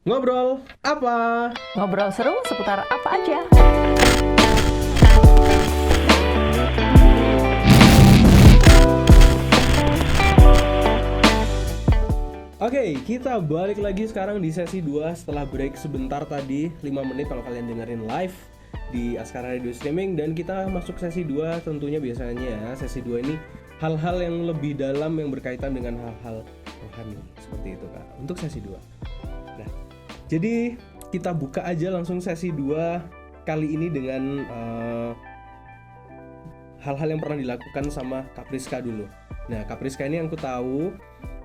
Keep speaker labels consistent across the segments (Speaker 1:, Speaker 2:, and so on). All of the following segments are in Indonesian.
Speaker 1: Ngobrol apa?
Speaker 2: Ngobrol seru seputar apa aja.
Speaker 1: Oke, kita balik lagi sekarang di sesi 2 setelah break sebentar tadi 5 menit kalau kalian dengerin live di Askara Radio Streaming. Dan kita masuk sesi 2, tentunya biasanya sesi 2 ini hal-hal yang lebih dalam yang berkaitan dengan hal-hal rohani seperti itu Kak, untuk sesi 2. Nah, jadi kita buka aja langsung sesi 2 kali ini dengan hal-hal yang pernah dilakukan sama Kak Priska dulu. Nah, Kak Priska ini yang aku tahu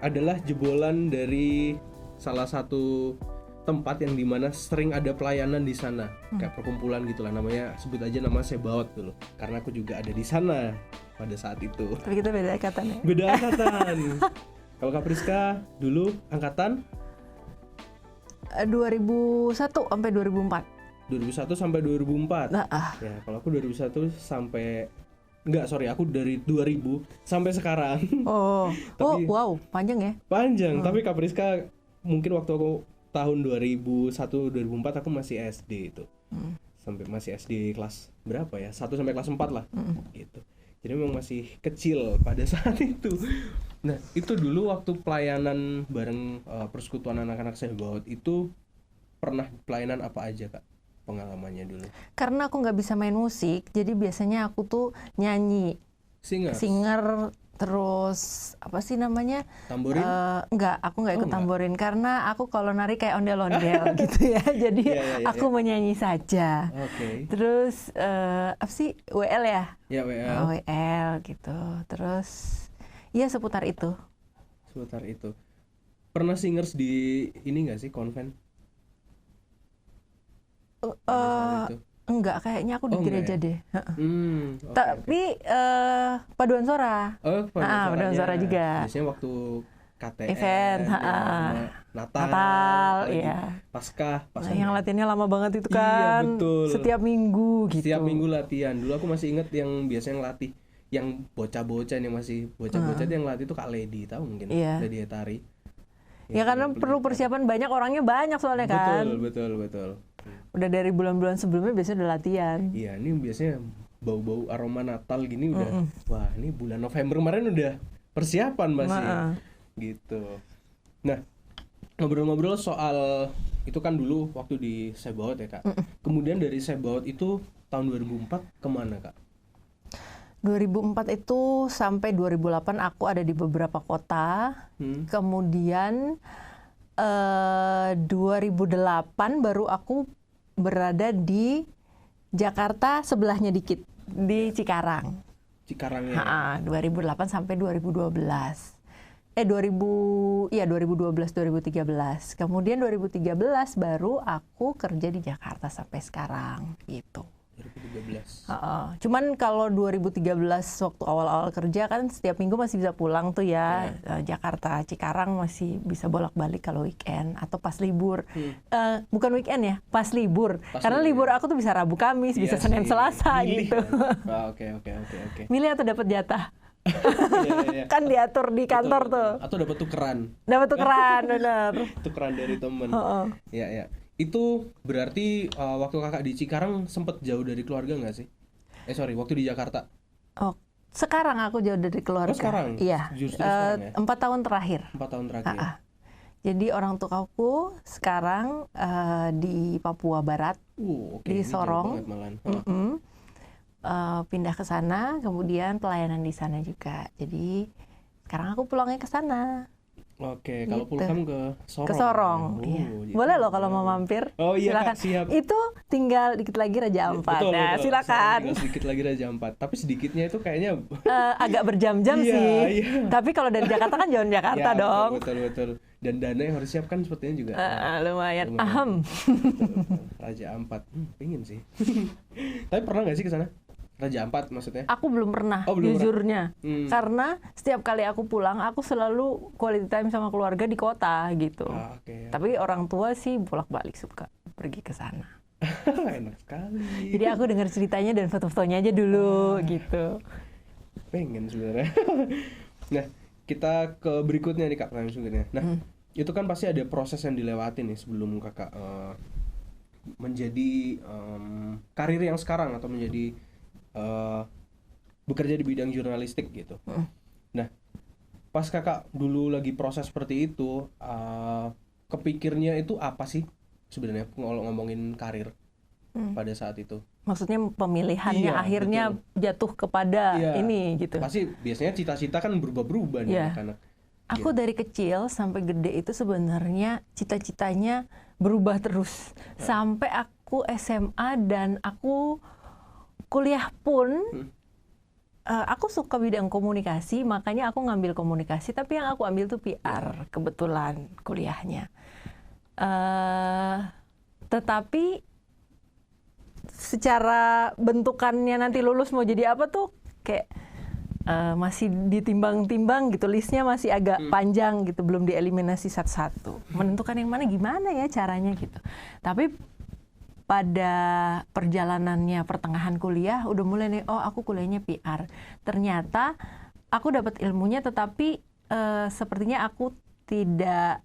Speaker 1: adalah jebolan dari salah satu tempat yang dimana sering ada pelayanan di sana, kayak perkumpulan gitulah, namanya sebut aja nama Sebaot dulu, karena aku juga ada di sana pada saat itu.
Speaker 2: Tapi kita beda angkatan ya.
Speaker 1: Beda angkatan. Kalau Kak Priska dulu angkatan
Speaker 2: 2001 sampai 2004.
Speaker 1: 2001 sampai 2004.
Speaker 2: Nah,
Speaker 1: Ya, kalau aku 2001 sampai aku dari 2000 sampai sekarang.
Speaker 2: Oh,
Speaker 1: Tapi-
Speaker 2: wow, panjang ya.
Speaker 1: Panjang, tapi Kak Priska mungkin waktu aku tahun 2001 2004 aku masih SD itu. Sampai masih SD kelas berapa ya? 1 sampai kelas 4 lah. Gitu. Jadi memang masih kecil pada saat itu. Nah, itu dulu waktu pelayanan bareng persekutuan anak-anak Sebaot itu pernah pelayanan apa aja Kak? Pengalamannya dulu.
Speaker 2: Karena aku nggak bisa main musik, jadi biasanya aku tuh nyanyi, singer, terus apa sih namanya?
Speaker 1: Tamborin?
Speaker 2: Enggak, aku nggak ikut
Speaker 1: enggak.
Speaker 2: tamborin karena aku kalau nari kayak ondel-ondel gitu ya. Jadi
Speaker 1: Iya,
Speaker 2: aku menyanyi saja.
Speaker 1: Oke.
Speaker 2: Terus apa sih WL ya?
Speaker 1: Ya WL.
Speaker 2: WL gitu. Terus ya seputar itu.
Speaker 1: Sebentar itu. Pernah singers di ini enggak sih, konven? Pada saat itu.
Speaker 2: Enggak, kayaknya aku di
Speaker 1: Oh, enggak
Speaker 2: gereja
Speaker 1: ya?
Speaker 2: deh.
Speaker 1: Oke.
Speaker 2: Tapi paduan suara.
Speaker 1: Oh,
Speaker 2: paduan suara juga.
Speaker 1: Biasanya waktu KTN,
Speaker 2: Event,
Speaker 1: ya, sama Natal,
Speaker 2: Natal,
Speaker 1: apalagi
Speaker 2: iya.
Speaker 1: Paskah,
Speaker 2: Nah, yang latihannya lama banget itu
Speaker 1: Iya,
Speaker 2: kan.
Speaker 1: betul.
Speaker 2: Setiap minggu gitu.
Speaker 1: Setiap minggu latihan. Dulu aku masih inget yang biasanya ngelatih, yang bocah-bocah yang masih bocah-bocah yang ngelatih itu Kak Lady, tahu mungkin?
Speaker 2: Iya.
Speaker 1: Lady Etari.
Speaker 2: Ya karena perlu persiapan banyak, orangnya banyak soalnya kan.
Speaker 1: Betul.
Speaker 2: Udah dari bulan-bulan sebelumnya biasanya udah latihan.
Speaker 1: Iya, ini biasanya bau-bau aroma Natal gini udah. Wah, ini bulan November kemarin udah persiapan masih. Gitu. Nah, ngobrol-ngobrol soal itu kan dulu waktu di Sebaot ya, Kak. Kemudian dari Sebaot itu tahun 2004 kemana, Kak?
Speaker 2: 2004 itu sampai 2008 aku ada di beberapa kota. Kemudian 2008 baru aku berada di Jakarta, sebelahnya dikit, di Cikarang.
Speaker 1: Cikarangnya.
Speaker 2: 2008 sampai 2012. 2012-2013. Kemudian 2013 baru aku kerja di Jakarta sampai sekarang gitu.
Speaker 1: 2013.
Speaker 2: Cuman kalau 2013 waktu awal-awal kerja kan setiap minggu masih bisa pulang tuh ya. Jakarta, Cikarang masih bisa bolak-balik kalau weekend atau pas libur. Bukan weekend ya, pas libur. Karena libur aku tuh bisa Rabu Kamis, bisa Senin Selasa gitu.
Speaker 1: Oke.
Speaker 2: Milih atau dapat jatah?
Speaker 1: Iya.
Speaker 2: Kan diatur di kantor tuh.
Speaker 1: Atau dapat tukeran.
Speaker 2: Dapat tukeran, bener.
Speaker 1: Tukeran dari temen. Iya. Itu berarti waktu kakak di Cikarang sempet jauh dari keluarga nggak sih? Waktu di Jakarta.
Speaker 2: Oh, sekarang aku jauh dari keluarga.
Speaker 1: Oh, sekarang?
Speaker 2: Iya.
Speaker 1: Justru sekarang ya?
Speaker 2: 4 tahun terakhir.
Speaker 1: 4 tahun terakhir.
Speaker 2: Jadi orang tuaku sekarang di Papua Barat,
Speaker 1: Oke,
Speaker 2: di
Speaker 1: ini jauh
Speaker 2: Sorong.
Speaker 1: banget malahan.
Speaker 2: Pindah ke sana, kemudian pelayanan di sana juga. Jadi sekarang aku pulangnya ke sana.
Speaker 1: Oke, kalau
Speaker 2: Gitu.
Speaker 1: pulang ke Sorong.
Speaker 2: Ke Sorong, iya.
Speaker 1: Gitu.
Speaker 2: Boleh loh kalau mau mampir.
Speaker 1: Oh iya,
Speaker 2: silakan.
Speaker 1: Kak, siap.
Speaker 2: Itu tinggal dikit lagi Raja Ampat.
Speaker 1: Betul.
Speaker 2: Silakan.
Speaker 1: Tinggal sedikit lagi Raja Ampat. Tapi sedikitnya itu kayaknya
Speaker 2: Agak berjam-jam
Speaker 1: Iya,
Speaker 2: sih.
Speaker 1: iya.
Speaker 2: Tapi kalau dari Jakarta kan jauh Jakarta
Speaker 1: ya,
Speaker 2: dong.
Speaker 1: Betul. Dan dana yang harus siapkan sepertinya juga.
Speaker 2: Lumayan.
Speaker 1: Betul. Raja Ampat. Pengen sih. Tapi pernah nggak sih ke sana? Raja Ampat maksudnya?
Speaker 2: Aku belum pernah,
Speaker 1: Oh, belum
Speaker 2: jujurnya.
Speaker 1: pernah.
Speaker 2: Karena setiap kali aku pulang, aku selalu quality time sama keluarga di kota gitu.
Speaker 1: Oke.
Speaker 2: Tapi orang tua sih bolak-balik suka pergi ke sana.
Speaker 1: Enak sekali.
Speaker 2: Jadi aku dengar ceritanya dan foto-fotonya aja dulu gitu.
Speaker 1: Pengen sebenarnya. Nah, kita ke berikutnya nih Kak sebenarnya. Nah, itu kan pasti ada proses yang dilewati nih sebelum kakak menjadi karir yang sekarang atau menjadi bekerja di bidang jurnalistik gitu. Nah, pas kakak dulu lagi proses seperti itu, kepikirnya itu apa sih sebenarnya kalau ngomongin karir pada saat itu?
Speaker 2: Maksudnya pemilihannya
Speaker 1: Iya,
Speaker 2: akhirnya jatuh kepada
Speaker 1: Iya,
Speaker 2: ini gitu.
Speaker 1: Pasti biasanya cita-cita kan berubah-berubah nih
Speaker 2: Iya.
Speaker 1: anak-anak.
Speaker 2: Aku dari kecil sampai gede itu sebenarnya cita-citanya berubah terus. Sampai aku SMA dan aku kuliah pun aku suka bidang komunikasi, makanya aku ngambil komunikasi, tapi yang aku ambil tuh PR kebetulan kuliahnya. Tetapi secara bentukannya nanti lulus mau jadi apa tuh kayak masih ditimbang-timbang gitu, listnya masih agak panjang gitu, belum dieliminasi satu-satu. Menentukan yang mana gimana ya caranya gitu. Tapi pada perjalanannya pertengahan kuliah udah mulai nih, oh aku kuliahnya PR. Ternyata aku dapat ilmunya, tetapi sepertinya aku tidak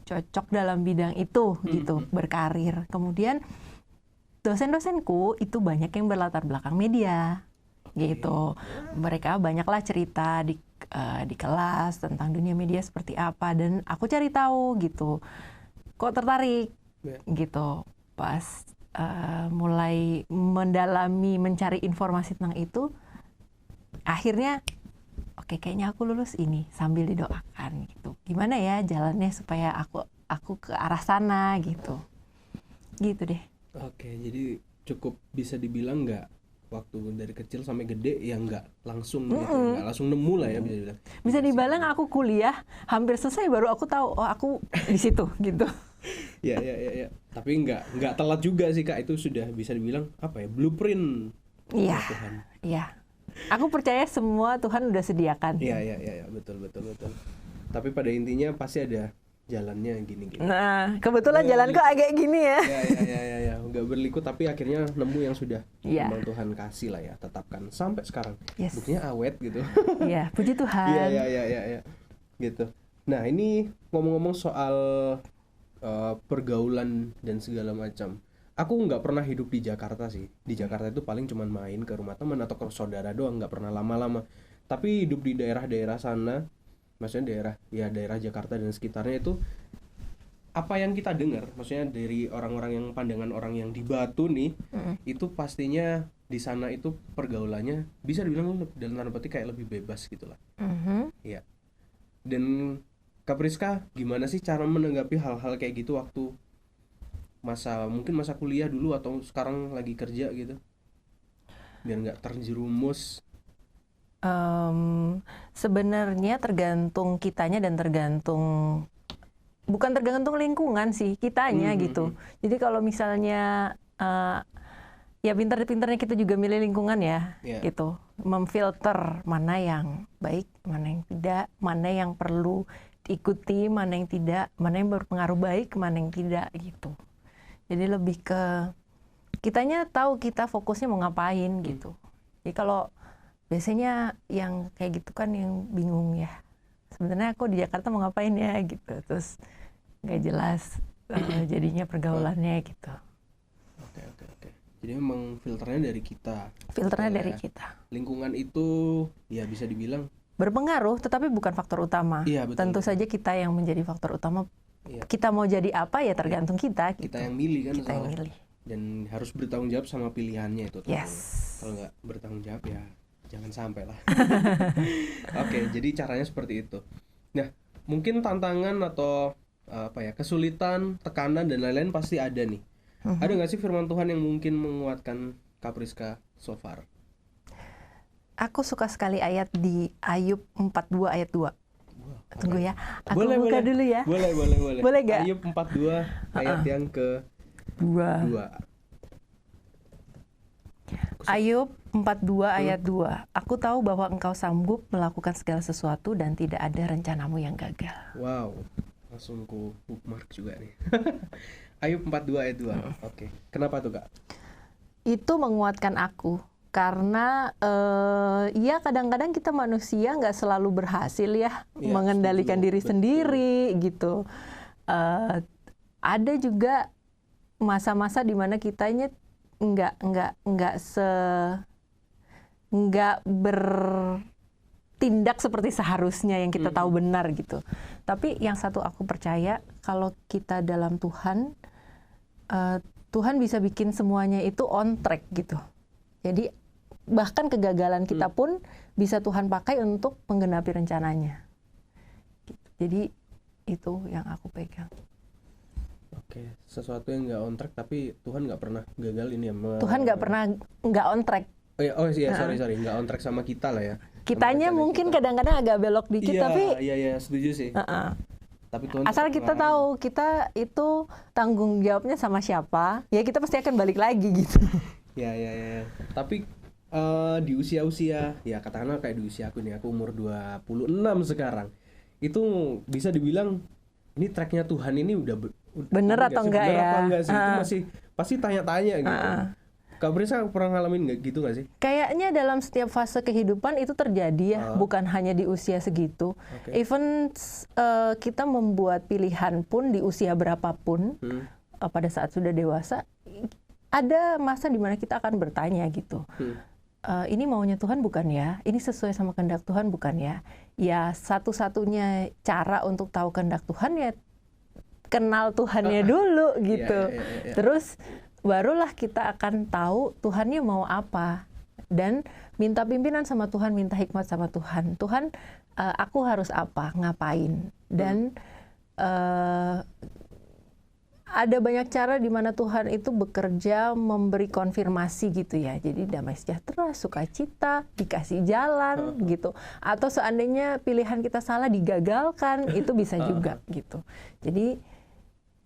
Speaker 2: cocok dalam bidang itu gitu, berkarir. Kemudian dosen-dosenku itu banyak yang berlatar belakang media gitu. Mereka banyaklah cerita di kelas tentang dunia media seperti apa, dan aku cari tahu gitu. Kok tertarik gitu. Pas mulai mendalami, mencari informasi tentang itu, akhirnya oke, kayaknya aku lulus ini sambil didoakan gitu. Gimana ya jalannya supaya aku ke arah sana gitu. Gitu deh.
Speaker 1: Oke, jadi cukup bisa dibilang nggak waktu dari kecil sampai gede ya nggak langsung gitu, nggak langsung nemu lah ya bisa dibilang.
Speaker 2: Bisa dibilang aku kuliah hampir selesai baru aku tahu, oh aku di situ gitu.
Speaker 1: Ya. Tapi nggak telat juga sih Kak, itu sudah bisa dibilang apa ya, blueprint
Speaker 2: Iya.
Speaker 1: Tuhan.
Speaker 2: Iya. Aku percaya semua Tuhan udah sediakan.
Speaker 1: Iya, betul. Tapi pada intinya pasti ada jalannya gini.
Speaker 2: Nah, kebetulan jalanku agak gini ya.
Speaker 1: Ya, nggak berliku tapi akhirnya nemu yang sudah
Speaker 2: Iya.
Speaker 1: memang Tuhan kasih lah ya, tetapkan sampai sekarang.
Speaker 2: Yes.
Speaker 1: Buktinya awet gitu.
Speaker 2: Iya, puji Tuhan.
Speaker 1: Iya. Gitu. Nah, ini ngomong-ngomong soal pergaulan dan segala macam. Aku nggak pernah hidup di Jakarta sih. Di Jakarta itu paling cuman main ke rumah teman atau ke saudara doang, nggak pernah lama-lama. Tapi hidup di daerah-daerah sana, maksudnya daerah Jakarta dan sekitarnya itu, apa yang kita dengar, maksudnya dari orang-orang yang pandangan orang yang di Batu nih, itu pastinya di sana itu pergaulannya bisa dibilang dalam tanda petik kayak lebih bebas gitulah. Iya. Dan Kak Priska, gimana sih cara menanggapi hal-hal kayak gitu waktu mungkin masa kuliah dulu atau sekarang lagi kerja gitu, biar nggak terjerumus?
Speaker 2: Sebenarnya tergantung kitanya dan bukan tergantung lingkungan sih, kitanya gitu. Jadi kalau misalnya ya pintar-pintarnya kita juga milih lingkungan ya, gitu, memfilter mana yang baik, mana yang tidak, mana yang perlu diikuti, mana yang tidak, mana yang berpengaruh baik, mana yang tidak gitu. Jadi lebih ke kitanya tahu kita fokusnya mau ngapain gitu. Jadi kalau biasanya yang kayak gitu kan yang bingung ya, sebenarnya aku di Jakarta mau ngapain ya gitu, terus nggak jelas jadinya pergaulannya gitu.
Speaker 1: Oke. Jadi memang filternya dari kita.
Speaker 2: Dari kita.
Speaker 1: Lingkungan itu ya bisa dibilang
Speaker 2: Berpengaruh, tetapi bukan faktor utama.
Speaker 1: Iya, betul.
Speaker 2: Tentu saja kita yang menjadi faktor utama.
Speaker 1: Iya.
Speaker 2: Kita mau jadi apa ya tergantung kita.
Speaker 1: Kita
Speaker 2: gitu.
Speaker 1: yang milih kan.
Speaker 2: Kita yang milih.
Speaker 1: Dan harus bertanggung jawab sama pilihannya itu.
Speaker 2: Yes.
Speaker 1: Kalau nggak bertanggung jawab ya jangan sampai lah. Oke, jadi caranya seperti itu. Nah, mungkin tantangan atau kesulitan, tekanan dan lain-lain pasti ada nih. Ada nggak sih firman Tuhan yang mungkin menguatkan Kak Priska so far?
Speaker 2: Aku suka sekali ayat di Ayub 42 ayat 2. Tunggu ya, aku
Speaker 1: boleh,
Speaker 2: buka dulu ya.
Speaker 1: Boleh.
Speaker 2: Boleh nggak?
Speaker 1: Ayub 42 ayat yang ke 2.
Speaker 2: Ayub 42 ayat 2. Aku tahu bahwa engkau sanggup melakukan segala sesuatu dan tidak ada rencanamu yang gagal.
Speaker 1: Wow, langsung ku bookmark juga nih. Ayub 42 ayat 2. Oke. Kenapa tuh Kak?
Speaker 2: Itu menguatkan aku Karena ya kadang-kadang kita manusia nggak selalu berhasil ya mengendalikan diri sendiri gitu. Ada juga masa-masa di mana kitanya nggak bertindak seperti seharusnya yang kita tahu benar gitu. Tapi yang satu aku percaya, kalau kita dalam Tuhan, Tuhan bisa bikin semuanya itu on track gitu. Jadi bahkan kegagalan kita pun bisa Tuhan pakai untuk menggenapi rencananya. Jadi itu yang aku pegang.
Speaker 1: Oke, sesuatu yang nggak on track tapi Tuhan nggak pernah gagalin ya.
Speaker 2: Tuhan nggak pernah nggak on track.
Speaker 1: Sorry nggak on track sama kita lah ya.
Speaker 2: Kitanya mungkin kadang-kadang agak belok dikit, tapi
Speaker 1: iya setuju sih. Tapi Tuhan
Speaker 2: asal kita tahu kita itu tanggung jawabnya sama siapa, ya kita pasti akan balik lagi gitu.
Speaker 1: Ya. Tapi di usia-usia, ya katakanlah kayak di usia aku nih, aku umur 26 sekarang. Itu bisa dibilang ini tracknya Tuhan ini udah
Speaker 2: bener atau enggak ya?
Speaker 1: Apa enggak sih? Itu masih pasti tanya-tanya gitu. Kak Brisa pernah ngalamin nggak gitu nggak sih?
Speaker 2: Kayaknya dalam setiap fase kehidupan itu terjadi ya, bukan hanya di usia segitu. Even kita membuat pilihan pun di usia berapapun, pada saat sudah dewasa, ada masa di mana kita akan bertanya gitu. Ini maunya Tuhan bukan ya? Ini sesuai sama kehendak Tuhan bukan ya? Ya satu-satunya cara untuk tahu kehendak Tuhan ya kenal Tuhannya dulu gitu. Terus barulah kita akan tahu Tuhannya mau apa, dan minta pimpinan sama Tuhan, minta hikmat sama Tuhan. Tuhan, aku harus apa, ngapain, dan ada banyak cara di mana Tuhan itu bekerja memberi konfirmasi gitu ya. Jadi damai sejahtera, sukacita, dikasih jalan gitu. Atau seandainya pilihan kita salah digagalkan, itu bisa juga gitu. Jadi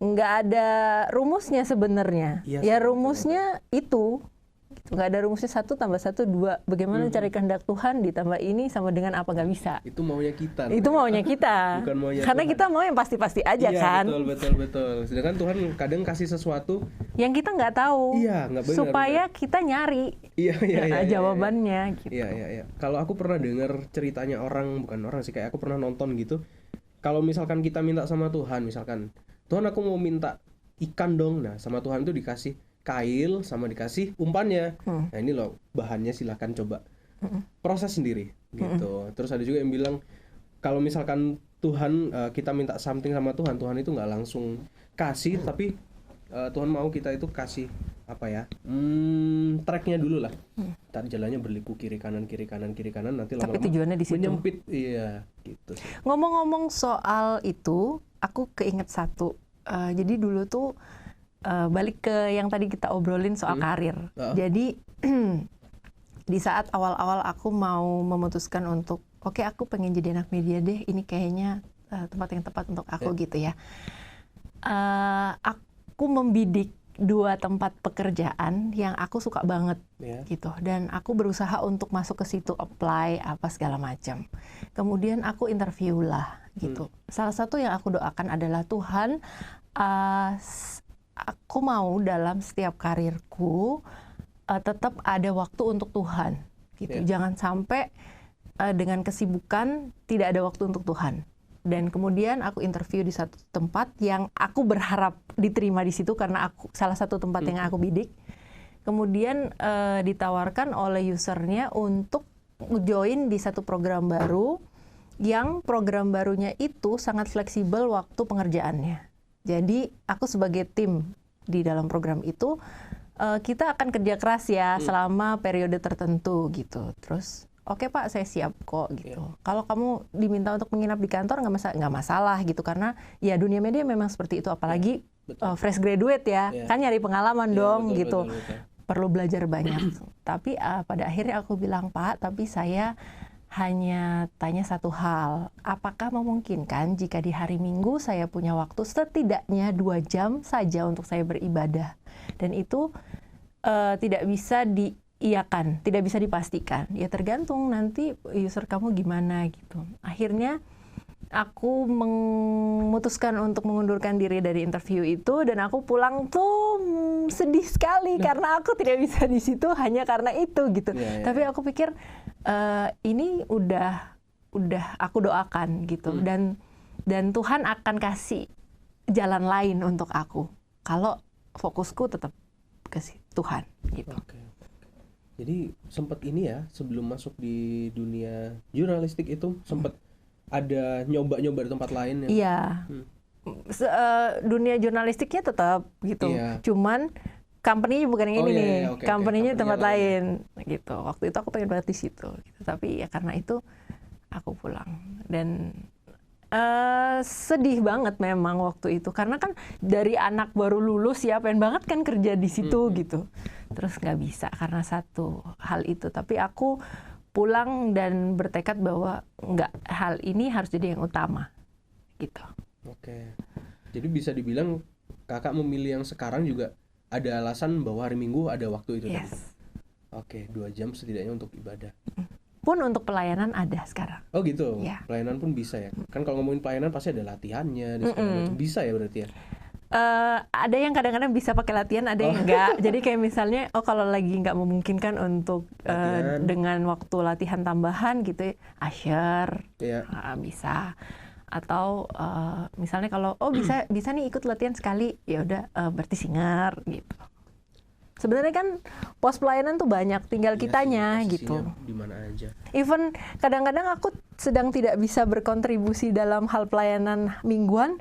Speaker 2: nggak ada rumusnya sebenarnya. Ya rumusnya itu. Nggak ada rumusnya 1 tambah 1 2. Bagaimana cari kehendak Tuhan ditambah ini sama dengan apa, nggak bisa.
Speaker 1: Itu maunya kita.
Speaker 2: Itu maunya kita.
Speaker 1: Bukan maunya
Speaker 2: karena
Speaker 1: Tuhan.
Speaker 2: Kita mau yang pasti-pasti aja kan.
Speaker 1: Betul. Sedangkan Tuhan kadang kasih sesuatu
Speaker 2: yang kita nggak tahu.
Speaker 1: Nggak benar.
Speaker 2: Supaya kita nyari. Jawabannya. Gitu.
Speaker 1: Iya. Kalau aku pernah dengar ceritanya bukan orang sih, kayak aku pernah nonton gitu. Kalau misalkan kita minta sama Tuhan, misalkan Tuhan aku mau minta ikan dong. Nah sama Tuhan itu dikasih kail sama dikasih umpannya. Nah ini loh bahannya, silahkan coba proses sendiri gitu. Terus ada juga yang bilang kalau misalkan Tuhan kita minta something sama Tuhan itu nggak langsung kasih, tapi Tuhan mau kita itu kasih apa ya, tracknya dulu lah. Ntar jalannya berliku kiri kanan nanti lama-lama
Speaker 2: tapi tujuannya di situ
Speaker 1: menyempit. Iya gitu sih.
Speaker 2: Ngomong-ngomong soal itu, aku keinget satu. Jadi dulu tuh balik ke yang tadi kita obrolin soal karir. Jadi di saat awal-awal aku mau memutuskan untuk oke, aku pengen jadi anak media deh. Ini kayaknya tempat yang tepat untuk aku gitu ya. Aku membidik 2 tempat pekerjaan yang aku suka banget gitu, dan aku berusaha untuk masuk ke situ, apply apa segala macam. Kemudian aku interview lah gitu. Salah satu yang aku doakan adalah Tuhan, aku mau dalam setiap karirku tetap ada waktu untuk Tuhan gitu. Jangan sampai dengan kesibukan tidak ada waktu untuk Tuhan. Dan kemudian aku interview di satu tempat yang aku berharap diterima di situ karena salah satu tempat yang aku bidik. Kemudian ditawarkan oleh usernya untuk join di satu program baru, yang program barunya itu sangat fleksibel waktu pengerjaannya. Jadi aku sebagai tim di dalam program itu, kita akan kerja keras ya selama periode tertentu gitu. Terus oke Pak, saya siap kok gitu. Kalau kamu diminta untuk menginap di kantor nggak masalah gitu, karena ya dunia media memang seperti itu, apalagi fresh graduate ya, kan nyari pengalaman dong gitu. Betul. Perlu belajar banyak. Tapi pada akhirnya aku bilang, Pak, tapi saya hanya tanya satu hal, apakah memungkinkan jika di hari Minggu saya punya waktu setidaknya 2 jam saja untuk saya beribadah, dan itu tidak bisa diiyakan, tidak bisa dipastikan. Ya tergantung nanti user kamu gimana gitu. Akhirnya aku memutuskan untuk mengundurkan diri dari interview itu, dan aku pulang tuh sedih sekali karena aku tidak bisa di situ hanya karena itu gitu. Tapi aku pikir ini udah aku doakan gitu, dan Tuhan akan kasih jalan lain untuk aku kalau fokusku tetap ke Tuhan gitu.
Speaker 1: Jadi sempat ini ya, sebelum masuk di dunia jurnalistik itu sempat ada nyoba-nyoba di tempat lain ya?
Speaker 2: Iya. Dunia jurnalistiknya tetap gitu. Cuman company-nya bukan yang ini nih. Company-nya tempat lain gitu. Waktu itu aku pengen banget di situ gitu. Tapi ya karena itu aku pulang. Dan sedih banget memang waktu itu, karena kan dari anak baru lulus ya pengen banget kan kerja di situ gitu. Terus nggak bisa karena satu hal itu. Tapi aku pulang dan bertekad bahwa nggak, hal ini harus jadi yang utama gitu.
Speaker 1: Oke. Jadi bisa dibilang kakak memilih yang sekarang juga ada alasan bahwa hari Minggu ada waktu itu tadi. Oke, 2 jam setidaknya untuk ibadah.
Speaker 2: Pun untuk pelayanan ada sekarang.
Speaker 1: Oh gitu. Pelayanan pun bisa ya. Kan kalau ngomongin pelayanan pasti ada latihannya, bisa ya berarti ya.
Speaker 2: Ada yang kadang-kadang bisa pakai latihan, ada yang enggak. Jadi kayak misalnya, kalau lagi nggak memungkinkan untuk dengan waktu latihan tambahan gitu, usher bisa. Atau misalnya kalau bisa nih ikut latihan sekali, ya udah berarti singer gitu. Sebenarnya kan pos pelayanan tuh banyak, tinggal kitanya gitu.
Speaker 1: Di mana aja.
Speaker 2: Even kadang-kadang aku sedang tidak bisa berkontribusi dalam hal pelayanan mingguan,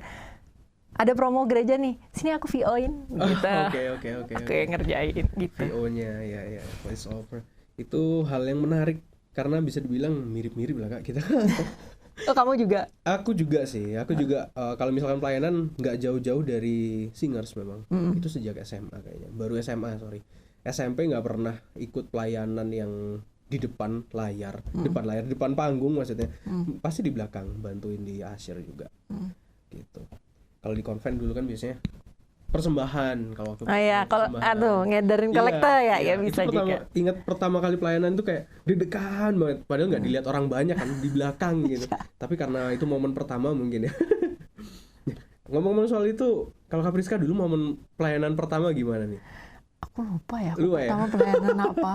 Speaker 2: ada promo gereja nih, sini aku VO-in gitu.
Speaker 1: Oke.
Speaker 2: Aku yang ngerjain gitu.
Speaker 1: VO-nya ya, voice over. Itu hal yang menarik karena bisa dibilang mirip-mirip lah Kak kita.
Speaker 2: Oh, kamu juga?
Speaker 1: Aku juga sih. Aku juga kalau misalkan pelayanan nggak jauh-jauh dari singers memang. Itu sejak SMA kayaknya. Baru SMA, sorry. SMP nggak pernah ikut pelayanan yang di depan layar, depan panggung maksudnya. Pasti di belakang, bantuin di usher juga. Gitu. Kalau di konven dulu kan biasanya persembahan kalau waktu
Speaker 2: kalau ngedarin kolektor ya bisa juga.
Speaker 1: Ingat pertama kali pelayanan tuh kayak deg-degan banget, padahal nggak dilihat orang banyak kan di belakang gitu. Tapi karena itu momen pertama mungkin ya. Ngomong-ngomong soal itu, kalau Kak Priska dulu momen pelayanan pertama gimana nih?
Speaker 2: Aku lupa ya, pertama pelayanan apa.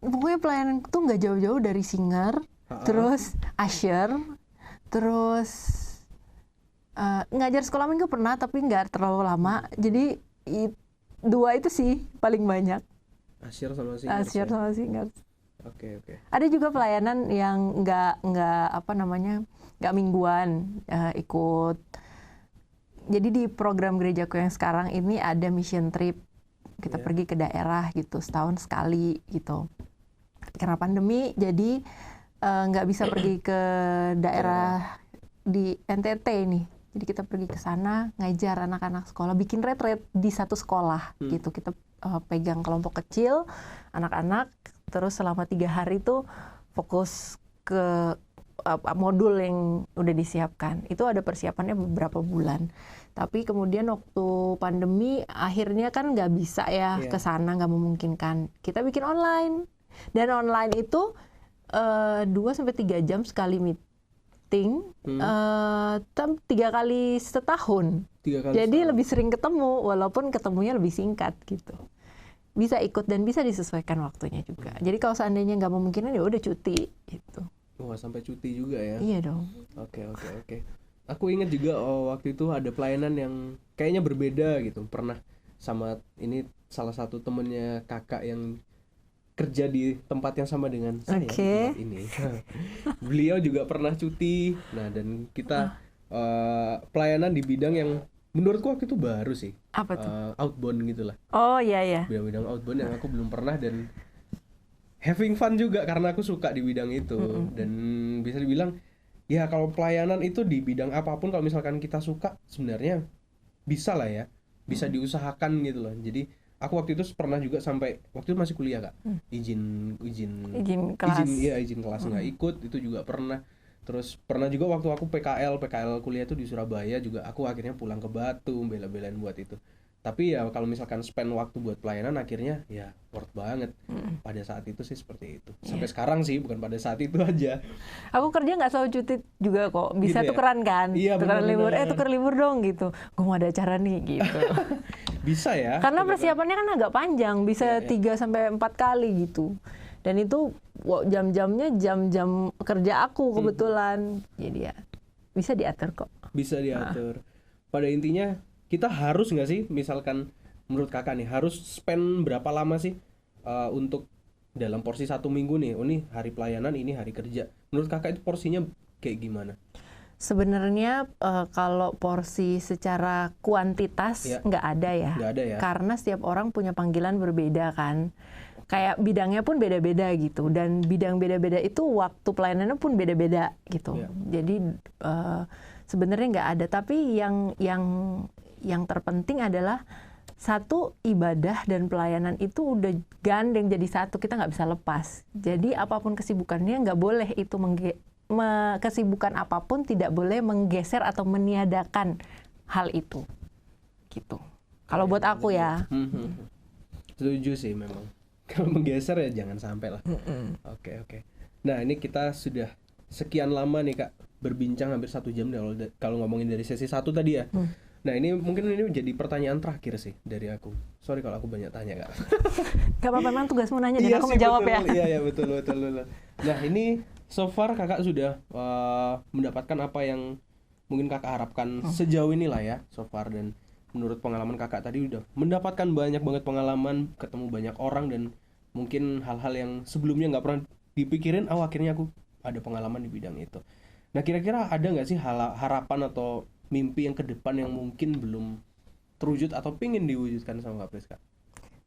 Speaker 2: Pokoknya pelayanan tuh nggak jauh-jauh dari singer, terus usher, terus ngajar sekolah minggu pernah, tapi nggak terlalu lama. Jadi 2 itu sih paling banyak.
Speaker 1: Usher sama singer. Oke.
Speaker 2: Ada juga pelayanan yang nggak mingguan, ikut. Jadi di program gerejaku yang sekarang ini ada mission trip. Kita pergi ke daerah gitu setahun sekali gitu. Karena pandemi jadi nggak bisa pergi ke daerah di NTT nih. Jadi kita pergi ke sana, ngajar anak-anak sekolah, bikin retreat di satu sekolah gitu. Kita pegang kelompok kecil, anak-anak, terus selama 3 hari itu fokus ke modul yang udah disiapkan. Itu ada persiapannya beberapa bulan. Tapi kemudian waktu pandemi, akhirnya kan nggak bisa ya ke sana, nggak memungkinkan. Kita bikin online. Dan online itu 2-3 jam sekali meeting. 3 kali setahun. Jadi lebih sering ketemu, walaupun ketemunya lebih singkat gitu. Bisa ikut dan bisa disesuaikan waktunya juga. Jadi kalau seandainya nggak memungkinkan ya udah cuti gitu.
Speaker 1: Wah, sampai cuti juga ya?
Speaker 2: Iya dong.
Speaker 1: Oke. Aku ingat juga waktu itu ada pelayanan yang kayaknya berbeda gitu. Pernah sama ini salah satu temennya kakak yang kerja di tempat yang sama dengan saya di tempat ini. Beliau juga pernah cuti. Nah, dan kita pelayanan di bidang yang menurutku waktu itu baru sih.
Speaker 2: Apa tuh?
Speaker 1: Outbound gitulah.
Speaker 2: Oh iya.
Speaker 1: Bidang outbound yang aku belum pernah dan having fun juga karena aku suka di bidang itu. Dan bisa dibilang ya kalau pelayanan itu di bidang apapun kalau misalkan kita suka sebenarnya bisa lah ya. Bisa diusahakan gitu loh. Jadi aku waktu itu pernah juga sampai waktu itu masih kuliah Kak, izin kelas nggak ikut itu juga pernah. Terus pernah juga waktu aku PKL kuliah itu di Surabaya juga aku akhirnya pulang ke Batu bela-belain buat itu. Tapi ya kalau misalkan spend waktu buat pelayanan akhirnya ya worth banget. Pada saat itu sih seperti itu. Sampai sekarang sih, bukan pada saat itu aja.
Speaker 2: Aku kerja nggak selalu cuti juga kok, bisa
Speaker 1: Gitu ya?
Speaker 2: tukeran kan,
Speaker 1: Iya,
Speaker 2: tukeran libur,
Speaker 1: benar-benar.
Speaker 2: tuker libur dong gitu, gue mau ada acara nih gitu.
Speaker 1: Bisa ya.
Speaker 2: Karena
Speaker 1: Tukeran.
Speaker 2: persiapannya kan agak panjang, bisa 3-4 kali gitu. Dan itu jam-jamnya jam-jam kerja aku kebetulan, jadi ya bisa diatur kok.
Speaker 1: Bisa diatur. Pada intinya kita harus nggak sih, misalkan menurut kakak nih, harus spend berapa lama sih untuk dalam porsi 1 minggu nih, oh nih hari pelayanan, ini hari kerja. Menurut kakak itu porsinya kayak gimana?
Speaker 2: Sebenarnya kalau porsi secara kuantitas nggak ada ya.
Speaker 1: Nggak ada ya.
Speaker 2: Karena setiap orang punya panggilan berbeda kan. Kayak bidangnya pun beda-beda gitu, dan bidang beda-beda itu waktu pelayanannya pun beda-beda gitu.
Speaker 1: Ya.
Speaker 2: Jadi sebenarnya nggak ada, tapi yang terpenting adalah satu, ibadah dan pelayanan itu udah gandeng jadi satu, kita nggak bisa lepas. Jadi apapun kesibukannya nggak boleh itu kesibukan apapun tidak boleh menggeser atau meniadakan hal itu, gitu. Kalau buat aku ya.
Speaker 1: Setuju sih memang. Kalau menggeser ya jangan sampai lah. Oke. Nah ini kita sudah sekian lama nih Kak berbincang, hampir 1 jam kalau ngomongin dari sesi 1 tadi ya. Nah ini mungkin ini jadi pertanyaan terakhir sih dari aku. Sorry kalau aku banyak tanya Kak.
Speaker 2: Gak apa-apa, memang tugasmu nanya dan aku menjawab ya.
Speaker 1: Iya betul. Nah ini so far Kakak sudah mendapatkan apa yang mungkin Kakak harapkan sejauh ini lah ya so far, dan menurut pengalaman Kakak tadi udah mendapatkan banyak banget pengalaman, ketemu banyak orang, dan mungkin hal-hal yang sebelumnya nggak pernah dipikirin, akhirnya aku ada pengalaman di bidang itu. Nah kira-kira ada nggak sih harapan atau mimpi yang ke depan yang mungkin belum terwujud atau pingin diwujudkan sama Kak Priska?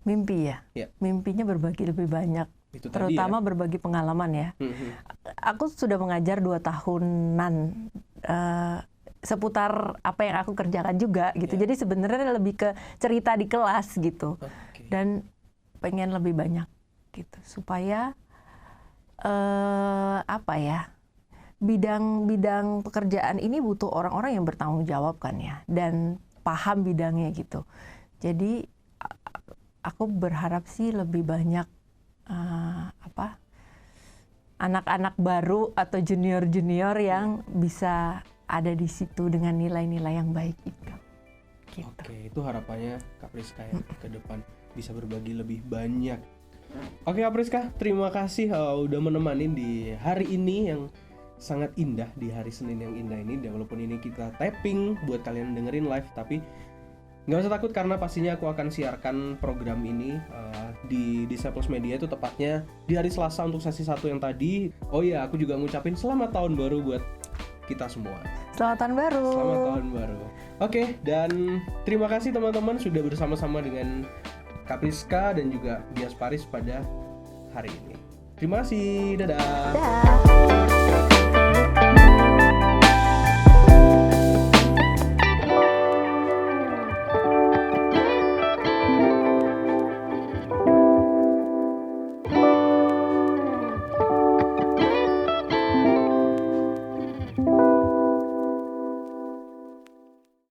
Speaker 2: Mimpi ya? Mimpinya berbagi lebih banyak,
Speaker 1: itu
Speaker 2: terutama
Speaker 1: ya?
Speaker 2: Berbagi pengalaman ya. Aku sudah mengajar 2 tahunan seputar apa yang aku kerjakan juga gitu. Jadi sebenarnya lebih ke cerita di kelas gitu. Dan pengen lebih banyak gitu supaya bidang pekerjaan ini butuh orang-orang yang bertanggung jawab kan ya, dan paham bidangnya gitu. Jadi aku berharap sih lebih banyak anak-anak baru atau junior-junior yang bisa ada di situ dengan nilai-nilai yang baik itu. Gitu.
Speaker 1: Oke, itu harapannya Kak Priska ya ke depan bisa berbagi lebih banyak. Oke Kak Priska, terima kasih udah menemani di hari ini yang sangat indah, di hari Senin yang indah ini. Dan walaupun ini kita tapping buat kalian dengerin live, tapi nggak usah takut karena pastinya aku akan siarkan program ini di Disciples Media, itu tepatnya di hari Selasa untuk sesi 1 yang tadi. Oh iya, aku juga ngucapin selamat tahun baru buat kita semua.
Speaker 2: Selamat tahun baru.
Speaker 1: Selamat tahun baru. Oke, dan terima kasih teman-teman sudah bersama-sama dengan Kak Priska dan juga Bias Paris pada hari ini. Terima kasih. Dadah.
Speaker 2: Dadah.